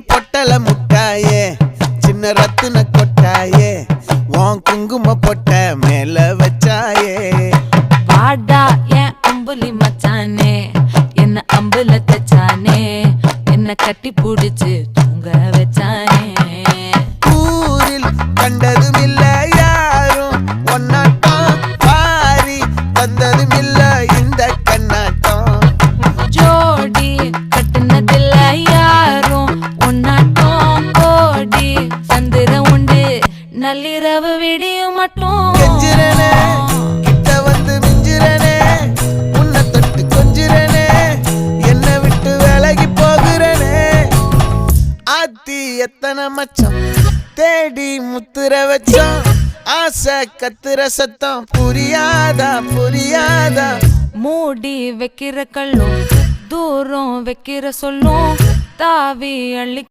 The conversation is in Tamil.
பொட்டல முட்டாயே சின்ன ரத்தின கொட்டாயே உன் குங்கும பொட்ட மேல வச்சாயே வாடா என் அம்புலி மச்சானே என்ன அம்புல தச்சானே என்ன கட்டி புடிச்சு தூங்க வச்சானே ஊரில் கண்டதும் இல்ல யாரும் ஒன்னாட்டம் பாரி வந்ததும் இல்ல இந்த கண்ணாட்டம் ஜோடி கட்டுனதில்ல யாரும் ஒன்னாட்டம் கோடி சந்திர உண்டு நள்ளிரவு விடியும் மட்டும் கெஞ்சிரனே கிட்ட வந்து மிஞ்சிரனே உன்னை தொட்டு கொஞ்சிரனே என்னை விட்டு விலகி போகிறனே ஆத்தி எத்தனை மச்சம் தேடி முத்துற வச்சோம் ஆசை கத்துற சத்தம் புரியாதா புரியாதா மூடி வைக்கிற கல்லும் தூரம் வைக்கிற சொல்லும் தாவி அள்ளி